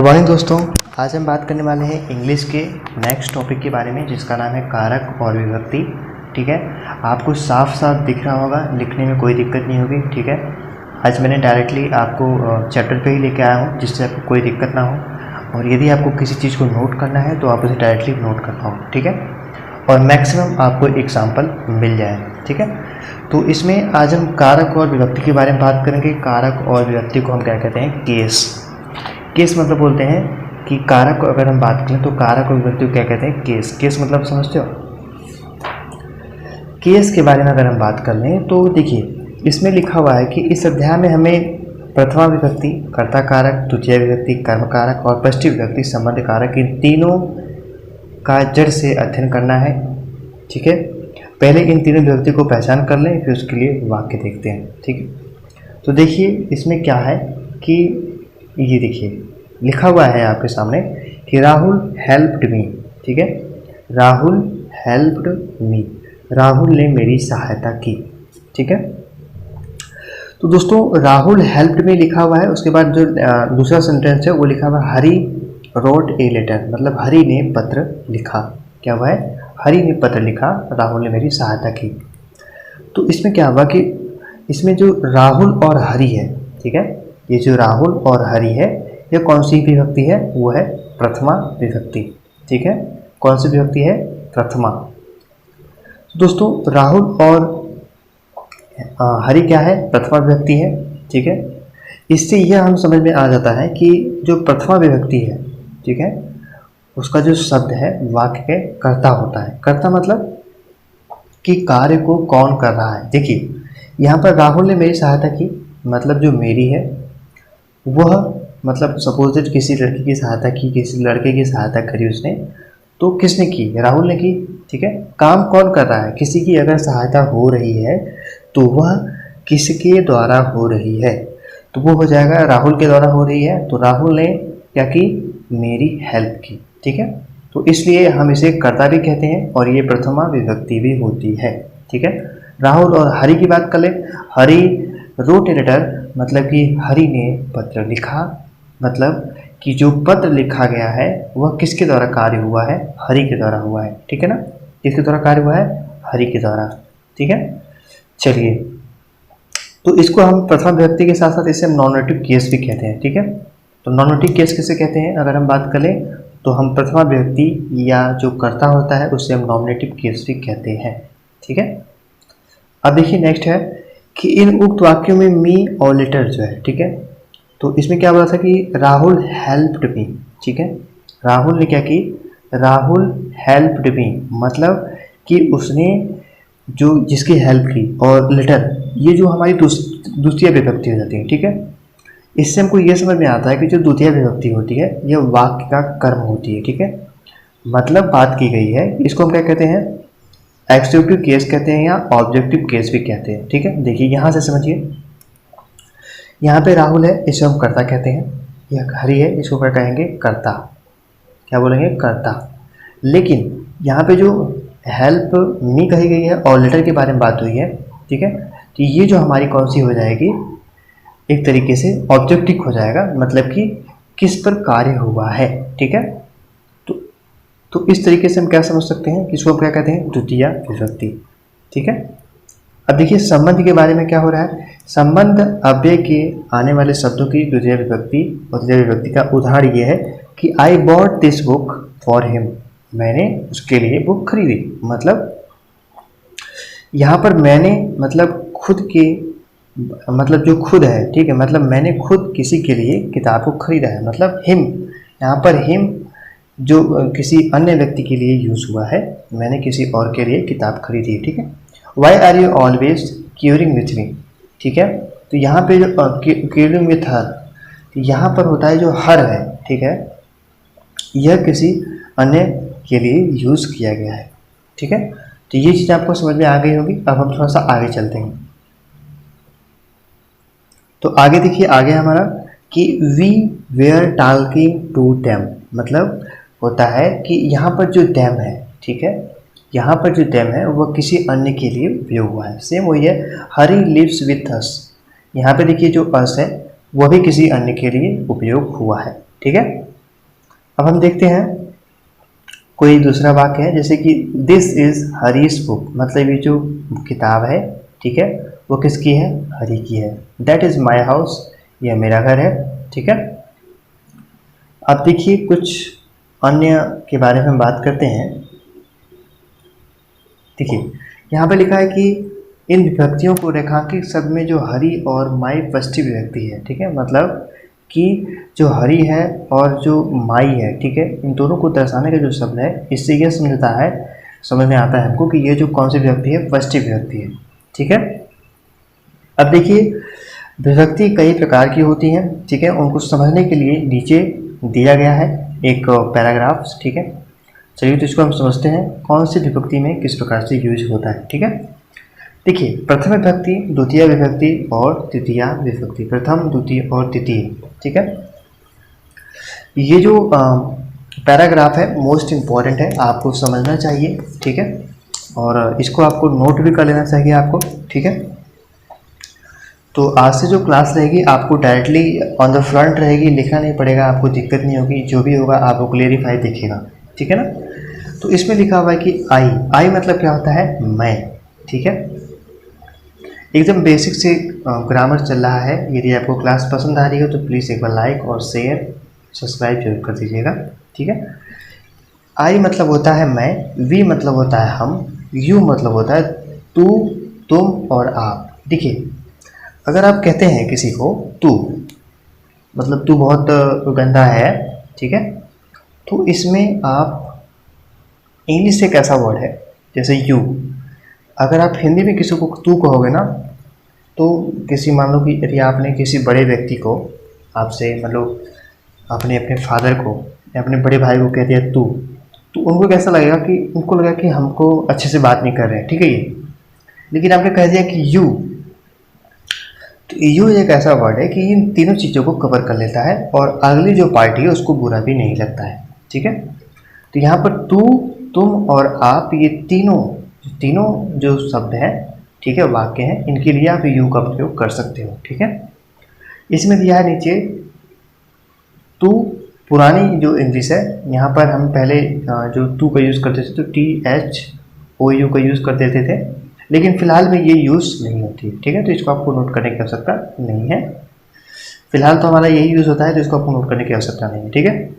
Good morning दोस्तों। आज हम बात करने वाले हैं इंग्लिश के नेक्स्ट टॉपिक के बारे में, जिसका नाम है कारक और विभक्ति। ठीक है, आपको साफ साफ दिख रहा होगा, लिखने में कोई दिक्कत नहीं होगी। ठीक है, आज मैंने डायरेक्टली आपको चैप्टर पे ही लेके आया हूँ, जिससे आपको कोई दिक्कत ना हो। और यदि आपको किसी चीज़ को नोट करना है तो आप उसे डायरेक्टली नोट कर पाओ। ठीक है, और मैक्सिमम आपको एग्जाम्पल मिल जाए। ठीक है, तो इसमें आज हम कारक और विभक्ति के बारे में बात करेंगे। कारक और विभक्ति को हम क्या कहते हैं? केस। केस मतलब बोलते हैं कि कारक को अगर हम बात करें तो कारक और विभक्ति को क्या कहते हैं? केस। केस मतलब समझते हो? केस के बारे में अगर हम बात कर लें तो देखिए, इसमें लिखा हुआ है कि इस अध्याय में हमें प्रथमा विभक्ति, कर्ता कारक, द्वितीय विभक्ति, कर्म कारक और षष्ठी विभक्ति, संबंध कारक, इन तीनों का जड़ से अध्ययन करना है। ठीक है, पहले इन तीनों विभक्ति को पहचान कर लें, फिर उसके लिए वाक्य देखते हैं। ठीक है, तो देखिए इसमें क्या है कि ये देखिए लिखा हुआ है आपके सामने कि राहुल हेल्प्ड मी। ठीक है, राहुल हेल्प्ड मी, राहुल ने मेरी सहायता की। ठीक है, तो दोस्तों राहुल हेल्प्ड मी लिखा हुआ है, उसके बाद जो दूसरा सेंटेंस है वो लिखा हुआ है हरी रोट ए लेटर, मतलब हरी ने पत्र लिखा। क्या हुआ है? हरी ने पत्र लिखा, राहुल ने मेरी सहायता की। तो इसमें क्या हुआ कि इसमें जो राहुल और हरी है, ठीक है, ये जो राहुल और हरी है ये कौन सी विभक्ति है? वो है प्रथमा विभक्ति। ठीक है, कौन सी विभक्ति है? प्रथमा। दोस्तों राहुल और हरी क्या है? प्रथमा विभक्ति है। ठीक है, इससे यह हम समझ में आ जाता है कि जो प्रथमा विभक्ति है, ठीक है, उसका जो शब्द है वाक्य के कर्ता होता है। कर्ता मतलब कि कार्य को कौन कर रहा है। देखिए यहाँ पर राहुल ने मेरी सहायता की, मतलब जो मेरी है वह, मतलब सपोज किसी लड़की की सहायता की, किसी लड़के की सहायता करी उसने, तो किसने की? राहुल ने की। ठीक है, काम कौन कर रहा है? किसी की अगर सहायता हो रही है तो वह किसके द्वारा हो रही है? तो वो हो जाएगा राहुल के द्वारा हो रही है, तो राहुल ने क्या की? मेरी हेल्प की। ठीक है, तो इसलिए हम इसे कर्ता भी कहते हैं और ये प्रथमा विभक्ति भी होती है। ठीक है, राहुल और हरी की बात कर ले। हरी रोट ए लेटर, मतलब कि हरी ने पत्र लिखा, मतलब कि जो पत्र लिखा गया है वह किसके द्वारा कार्य हुआ है? हरी के द्वारा हुआ है। ठीक है ना, किसके द्वारा कार्य हुआ है? हरी के द्वारा। ठीक है, चलिए, तो इसको हम प्रथमा विभक्ति के साथ साथ इसे हम नॉमिनेटिव केस भी कहते हैं। ठीक है, तो नॉमिनेटिव केस किसे कहते हैं? अगर हम बात करें तो हम प्रथमा विभक्ति या जो कर्ता होता है उससे हम नॉमिनेटिव केस भी कहते हैं। ठीक है, अब देखिए नेक्स्ट है कि इन उक्त वाक्यों में मी और लेटर जो है, ठीक है, तो इसमें क्या बोला था कि राहुल हेल्प्ड मी। ठीक है, राहुल ने क्या की? राहुल हेल्प्ड मी, मतलब कि उसने जो जिसकी हेल्प की, और लेटर ये जो हमारी द्वितीय विभक्ति हो जाती है। ठीक है, इससे हमको ये समझ में आता है कि जो द्वितीय विभक्ति होती है यह वाक्य का कर्म होती है। ठीक है, मतलब बात की गई है, इसको हम क्या कहते हैं? एक्सक्लूसिव केस कहते हैं या ऑब्जेक्टिव केस भी कहते हैं। ठीक है, देखिए यहाँ से समझिए, यहाँ पे राहुल है, इसे हम कर्ता कहते हैं। यह हरी है, इसको क्या कहेंगे? कर्ता। क्या बोलेंगे? कर्ता। लेकिन यहाँ पे जो हेल्प मी कही गई है और लेटर के बारे में बात हुई है, ठीक है, तो ये जो हमारी कौन सी हो जाएगी? एक तरीके से ऑब्जेक्टिव हो जाएगा, मतलब कि किस पर कार्य हुआ है। ठीक है, तो इस तरीके से हम क्या समझ सकते हैं कि इसको हम क्या कहते हैं? द्वितीय विभक्ति। ठीक है, अब देखिए संबंध के बारे में क्या हो रहा है। संबंध अव्यय के आने वाले शब्दों की द्वितीय विभक्ति और तृतीय विभक्ति का उदाहरण ये है कि I bought this book for him, मैंने उसके लिए बुक खरीदी। मतलब यहाँ पर मैंने मतलब खुद के, मतलब जो खुद है, ठीक है, मतलब मैंने खुद किसी के लिए किताब को खरीदा है, मतलब हिम। यहाँ पर हिम जो किसी अन्य व्यक्ति के लिए यूज़ हुआ है, मैंने किसी और के लिए किताब खरीदी है। ठीक है, why are you always querying with me. ठीक है, तो यहाँ पे जो क्यूरिंग विथ हर, यहाँ पर होता है जो हर है, ठीक है, यह किसी अन्य के लिए यूज़ किया गया है। ठीक है, तो ये चीज़ आपको समझ में आ गई होगी। अब हम थोड़ा सा आगे चलते हैं, तो आगे देखिए, आगे हमारा कि we were talking to them, मतलब होता है कि यहाँ पर जो देम है, ठीक है, यहाँ पर जो देम है वह किसी अन्य के लिए उपयोग हुआ है। सेम वही है, हरी लिव्स विथ अस, यहाँ पे देखिए जो अस है वह भी किसी अन्य के लिए उपयोग हुआ है। ठीक है, अब हम देखते हैं कोई दूसरा वाक्य है, जैसे कि दिस इज हरीश बुक, मतलब ये जो किताब है, ठीक है, वो किसकी है? हरी की है। दैट इज माई हाउस, यह मेरा घर है, ठीक है। अब देखिए कुछ अन्य के बारे में हम बात करते हैं। देखिए यहाँ पे लिखा है कि इन विभक्तियों को रेखांकित शब्द में जो हरी और माई षष्ठी विभक्ति है, ठीक है, मतलब कि जो हरी है और जो माई है, ठीक है, इन दोनों को दर्शाने का जो शब्द है, इससे यह समझ में आता है हमको कि ये जो कौन सी विभक्ति है? षष्ठी विभक्ति है, ठीक है। अब देखिए विभक्ति कई प्रकार की होती हैं, ठीक है, उनको समझने के लिए नीचे दिया गया है एक पैराग्राफ, ठीक है। चलिए तो इसको हम समझते हैं कौन सी विभक्ति में किस प्रकार से यूज होता है, ठीक है। देखिए प्रथम विभक्ति, द्वितीय विभक्ति और तृतीया विभक्ति, प्रथम, द्वितीय और तृतीय, ठीक है। ये जो पैराग्राफ है मोस्ट इम्पॉर्टेंट है, आपको समझना चाहिए, ठीक है, और इसको आपको नोट भी कर लेना चाहिए आपको, ठीक है। तो आज से जो क्लास रहेगी आपको डायरेक्टली ऑन द फ्रंट रहेगी, लिखना नहीं पड़ेगा, आपको दिक्कत नहीं होगी, जो भी होगा आपको क्लेरिफाई दिखेगा, ठीक है ना। तो इसमें लिखा हुआ है कि आई मतलब क्या होता है? मैं, ठीक है। एकदम बेसिक से ग्रामर चल रहा है। यदि आपको क्लास पसंद आ रही हो तो प्लीज़ एक बार लाइक और शेयर सब्सक्राइब जरूर कर दीजिएगा, ठीक है। आई मतलब होता है मैं, वी मतलब होता है हम, यू मतलब होता है तू, तुम और आप। देखिए अगर आप कहते हैं किसी को तू, मतलब तू बहुत गंदा है, ठीक है, तो इसमें आप इंग्लिश से एक ऐसा वर्ड है जैसे यू, अगर आप हिंदी में किसी को तू कहोगे ना, तो किसी मान लो कि यदि आपने किसी बड़े व्यक्ति को आपसे मतलब अपने फादर को या अपने बड़े भाई को कह दिया तू, तो उनको कैसा लगेगा कि उनको लगेगा कि हमको अच्छे से बात नहीं कर रहे हैं, ठीक है ये। लेकिन आपने कह दिया कि यू, तो यू एक ऐसा वर्ड है कि इन तीनों चीज़ों को कवर कर लेता है और अगली जो पार्टी है उसको बुरा भी नहीं लगता है, ठीक है। तो यहाँ पर तू, तुम और आप, ये तीनों जो शब्द हैं, ठीक है, वाक्य हैं, इनके लिए आप यू का प्रयोग कर सकते हो, ठीक है। इसमें दिया है नीचे तू, पुरानी जो इंग्लिश है, यहाँ पर हम पहले जो तू का यूज़ करते थे तो THOU का यूज़ कर देते थे, लेकिन फिलहाल में ये यूज़ नहीं होती है, ठीक है। तो इसको आपको नोट करने की आवश्यकता नहीं है, फिलहाल तो हमारा यही यूज़ होता है, तो इसको आपको नोट करने की आवश्यकता नहीं है, ठीक है।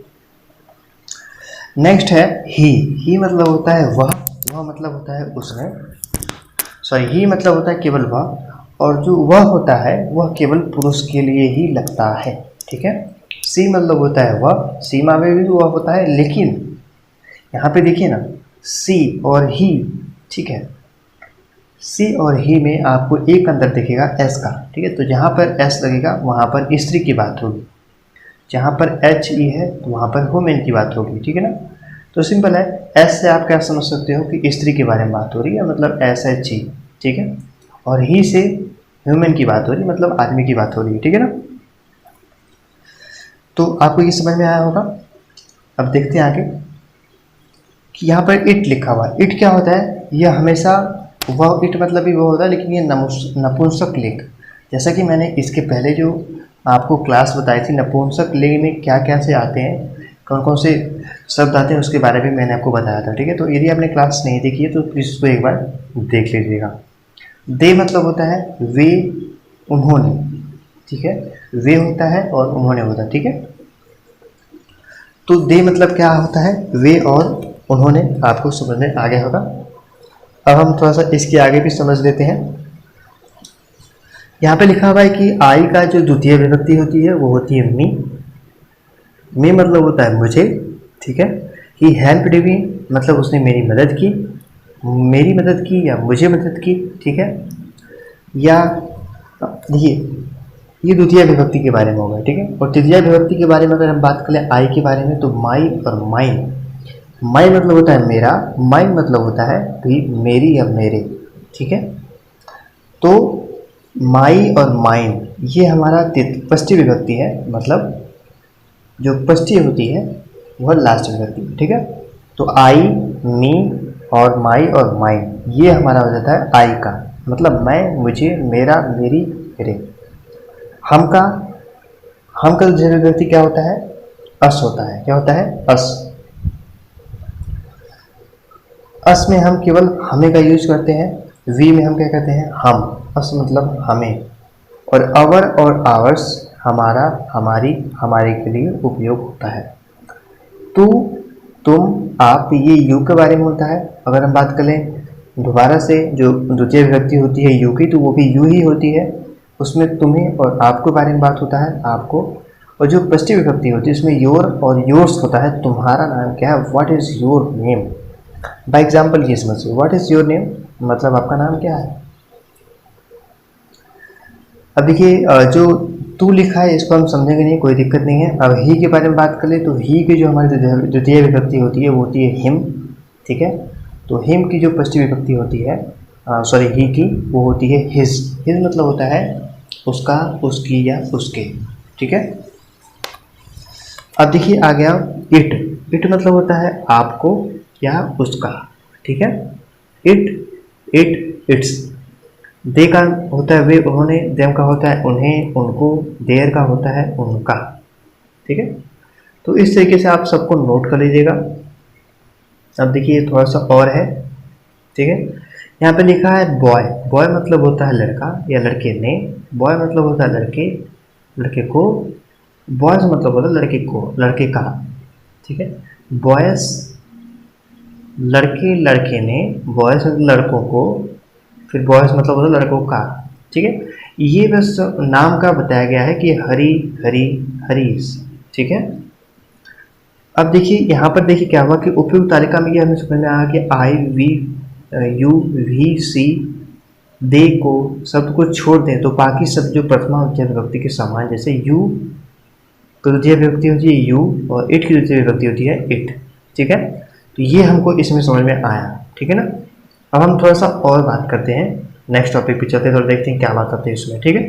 नेक्स्ट है ही मतलब होता है वह मतलब होता है उसमें, सॉरी, ही मतलब होता है केवल वह, और जो वह होता है वह केवल पुरुष के लिए ही लगता है, ठीक है। सी मतलब होता है वह, सीमा में भी वह होता है, लेकिन यहाँ पे देखिए ना सी और ही, ठीक है, सी और ही में आपको एक अंतर दिखेगा एस का, ठीक है। तो जहाँ पर एस लगेगा वहाँ पर स्त्री की बात होगी, जहाँ पर HE है तो वहाँ पर वुमेन की बात होगी, ठीक है ना। तो सिंपल है, एस से आप क्या समझ सकते हो कि स्त्री के बारे में बात हो रही है, मतलब SHE, ठीक है, और ही से ह्यूमन की बात हो रही है, मतलब आदमी की बात हो रही है, ठीक है ना। तो आपको ये समझ में आया होगा। अब देखते हैं आगे कि यहाँ पर इट लिखा हुआ है, इट क्या होता है? यह हमेशा वह, इट मतलब भी वो होता है, लेकिन ये नपुंसक लिंग, जैसा कि मैंने इसके पहले जो आपको क्लास बताई थी नपुंसक लिंग में क्या क्या से आते हैं, कौन कौन से शब्द आते हैं, उसके बारे में मैंने आपको बताया था, ठीक है। तो यदि आपने क्लास नहीं देखी है तो प्लीज़ उसको एक बार देख लीजिएगा। दे मतलब होता है वे, उन्होंने, ठीक है, वे होता है और उन्होंने होता है, ठीक है। तो दे मतलब क्या होता है? वे और उन्होंने, आपको समझ में आ गया होगा। अब हम थोड़ा सा इसके आगे भी समझ लेते हैं। यहाँ पे लिखा हुआ है कि आई का जो द्वितीय विभक्ति होती है वो होती है मी। मी मतलब होता है मुझे, ठीक है। ही हेल्प्ड मी मतलब उसने मेरी मदद की, मेरी मदद की या मुझे मदद की, ठीक है। या देखिए ये द्वितीय विभक्ति के बारे में होगा, ठीक है। और तृतीय विभक्ति के बारे में अगर हम बात करें आई के बारे में, तो माई और माइन। माई मतलब होता है मेरा, माइन मतलब होता है भी मेरी या मेरे, ठीक है। तो माई और माइन ये हमारा षष्ठी विभक्ति है, मतलब जो षष्ठी होती है वह लास्ट विभक्ति, ठीक है। तो आई, मी और माई और माइन ये हमारा हो जाता है आई का, मतलब मैं, मुझे, मेरा, मेरी, मेरे। हम का द्वितीय विभक्ति क्या होता है? अस होता है। क्या होता है? अस। अस में हम केवल हमें का यूज करते हैं, वी में हम क्या कहते हैं? हम। अस मतलब हमें, और अवर और आवर्स हमारा, हमारी, हमारे के लिए उपयोग होता है। तू, तुम, आप, ये यू के बारे में होता है। अगर हम बात करें दोबारा से, जो द्वितीय विभक्ति होती है यू की, तो वो भी यू ही होती है। उसमें तुम्हें और आपके बारे में बात होता है, आपको। और जो षष्ठी विभक्ति होती है उसमें योर और योर्स होता है, तुम्हारा नाम क्या है, what is your name. By example ये समझिए, व्हाट इज़ योर नेम मतलब आपका नाम क्या है। अब देखिए जो तू लिखा है इसको हम समझेंगे नहीं, कोई दिक्कत नहीं है। अब ही के बारे में बात करें तो ही की जो हमारी द्वितीय विभक्ति होती है वो होती है हिम, ठीक है। तो हिम की जो षष्ठी विभक्ति होती है, सॉरी ही की, वो होती है हिज। हिज मतलब होता है उसका, उसकी या उसके, ठीक है। अब देखिए आ गया इट। इट मतलब होता है आपको या उसका, ठीक है। It, it, it's. दे का होता है वे, उन्होंने, देम का होता है उन्हें, उनको, देयर का होता है उनका, ठीक है। तो इस तरीके से आप सबको नोट कर लीजिएगा। अब देखिए थोड़ा सा और है, ठीक है। यहाँ पे लिखा है बॉय। बॉय मतलब होता है लड़का या लड़के ने। बॉय मतलब होता है लड़के, लड़के को। बॉयज मतलब होता है लड़के को, लड़के का, ठीक है। बॉयज लड़के, लड़के ने। बॉयज मतलब लड़कों को, फिर बॉयज मतलब होता है लड़कों का, ठीक है। ये बस नाम का बताया गया है कि हरी, हरी, हरीश, ठीक है। अब देखिए यहाँ पर देखिए क्या हुआ कि उपयुक्त तालिका में ये हमें समझ में आया कि आई, वी, यू, वी, सी, दे को शब्द को छोड़ दें तो बाकी शब्द जो प्रथमा विभक्ति के समान, जैसे यू तो द्वितीय विभक्ति होती है यू, और इट की द्वितीय विभक्ति होती है इट, ठीक है। तो ये हमको इसमें समझ में आया, ठीक है ना। अब हम थोड़ा सा और बात करते हैं, नेक्स्ट टॉपिक पे चलते हैं, थोड़ा देखते हैं क्या बात करते हैं इसमें, ठीक है।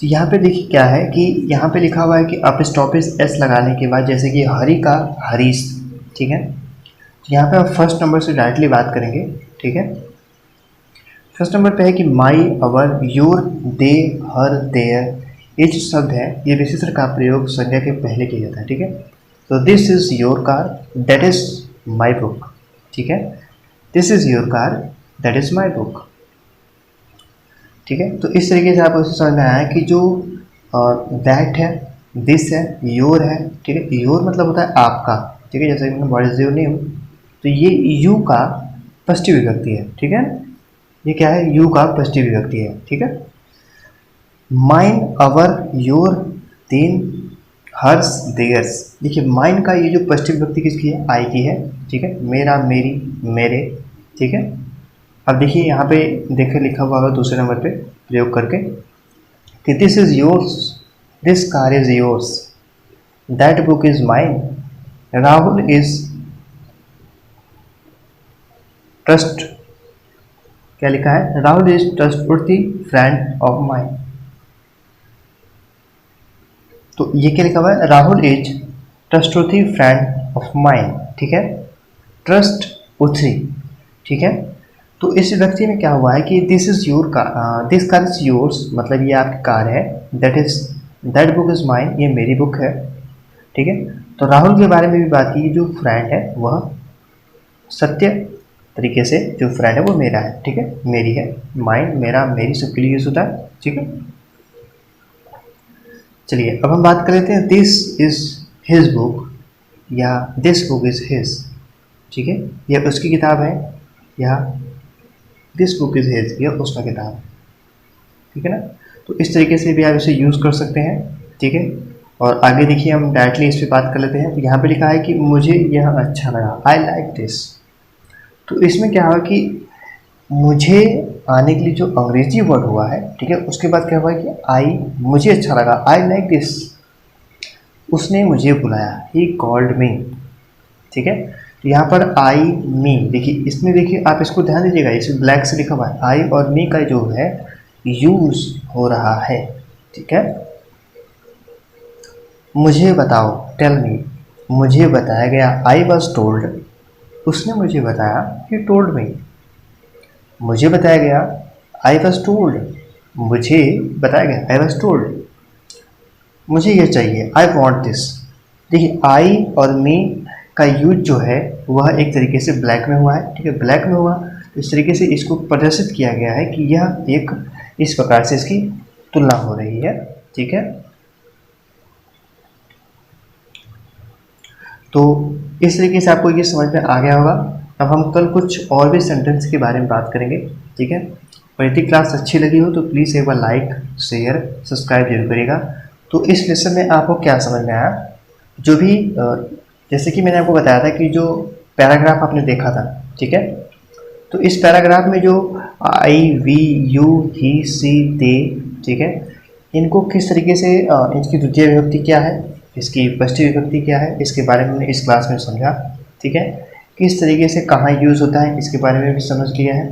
तो यहाँ पे देखिए क्या है कि यहाँ पे लिखा हुआ है कि अपस्टॉपिस एस लगाने के बाद, जैसे कि हरी का हरीश, ठीक है। तो यहाँ पे आप फर्स्ट नंबर से डायरेक्टली बात करेंगे, ठीक है। फर्स्ट नंबर पे है कि माई, अवर, योर, दे, हर, देयर, ये जो शब्द है ये विशेषण का प्रयोग संज्ञा के पहले किया जाता है, ठीक है। तो this is your car, that is my book, ठीक है। This is your car, that is my book, ठीक है। तो इस तरीके से आप उसे समझ में आया कि जो दैट है, दिस है, योर है, ठीक है। योर मतलब होता है आपका, ठीक है। जैसे कि व्हाट इज योर नेम, तो ये यू का षष्ठी विभक्ति है, ठीक है। ये क्या है? यू का षष्ठी विभक्ति है, ठीक है। माइन, अवर, योर, तीन, हर्स, देयर्स। देखिए माइन का ये जो षष्ठी विभक्ति किसकी है? आई की है, ठीक है। मेरा, मेरी, मेरे, ठीक है। अब देखिए यहाँ पे देखिए लिखा हुआ होगा दूसरे नंबर पे प्रयोग करके कि this is yours, this car is yours, that book is mine, Rahul is trust, क्या लिखा है? Rahul is trustworthy friend of mine. तो ये क्या लिखा हुआ है? Rahul is trustworthy friend of mine, ठीक है। ट्रस्ट उथरी, ठीक है। तो इस व्यक्ति में क्या हुआ है कि this is your car, this car is yours मतलब ये आपकी कार है, दैट बुक इज माइन, ये मेरी बुक है, ठीक है। तो राहुल के बारे में भी बात की, जो फ्रेंड है वह सत्य तरीके से, जो फ्रेंड है वो मेरा है, ठीक है, मेरी है। माइन, मेरा, मेरी सबके लिए यूज होता है, ठीक है। चलिए अब हम बात कर लेते हैं दिस इज हिज बुक या दिस बुक इज हिज, ठीक है। यह उसकी किताब है या दिस बुक इज हिज, यह उसका किताब है, ठीक है ना। तो इस तरीके से भी आप इसे यूज़ कर सकते हैं, ठीक है। और आगे देखिए हम डायरेक्टली इस पर बात कर लेते हैं। तो यहाँ पे लिखा है कि मुझे यह अच्छा लगा, आई लाइक दिस। तो इसमें क्या हुआ कि मुझे आने के लिए जो अंग्रेजी वर्ड हुआ है, ठीक है, उसके बाद क्या हुआ कि आई, मुझे अच्छा लगा, आई लाइक दिस, उसने मुझे बुलाया, ही कॉल्ड मी, ठीक है। तो यहाँ पर आई, मी, देखिए इसमें देखिए आप इसको ध्यान दीजिएगा, इसमें ब्लैक से लिखा हुआ है आई और मी का जो है यूज हो रहा है, ठीक है। मुझे बताओ, टेल मी, मुझे बताया गया, आई वॉज टोल्ड, उसने मुझे बताया, ही टोल्ड मी। मुझे बताया गया, आई वॉज टोल्ड, मुझे बताया गया, आई वॉज टोल्ड। मुझे ये चाहिए, आई वॉन्ट दिस। देखिए आई और मी का यूज जो है वह एक तरीके से ब्लैक में हुआ है, ठीक है, ब्लैक में हुआ तो इस तरीके से इसको प्रदर्शित किया गया है कि यह एक इस प्रकार से इसकी तुलना हो रही है, ठीक है। तो इस तरीके से आपको ये समझ में आ गया होगा। अब हम कल कुछ और भी सेंटेंस के बारे में बात करेंगे, ठीक है। और यदि क्लास अच्छी लगी हो तो प्लीज़ एक बार लाइक शेयर सब्सक्राइब जरूर करिएगा। तो इस लेसन में आपको क्या समझ में आया, जो भी जैसे कि मैंने आपको बताया था कि जो पैराग्राफ आपने देखा था, ठीक है, तो इस पैराग्राफ में जो आई वी यू ही सी दे, ठीक है, इनको किस तरीके से इनकी द्वितीय विभक्ति क्या है, इसकी षष्ठी विभक्ति क्या है, इसके बारे में इस क्लास में समझा, ठीक है। किस तरीके से कहाँ यूज़ होता है इसके बारे में भी समझ लिया है।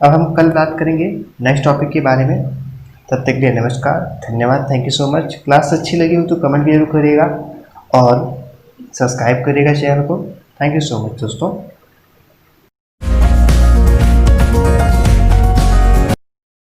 अब हम कल बात करेंगे नेक्स्ट टॉपिक के बारे में। तब तक के लिए नमस्कार, धन्यवाद, thank you so much. Class अच्छी लगी हो तो कमेंट भी जरूर करिएगा और सब्सक्राइब करिएगा चैनल को। थैंक यू सो मच दोस्तों।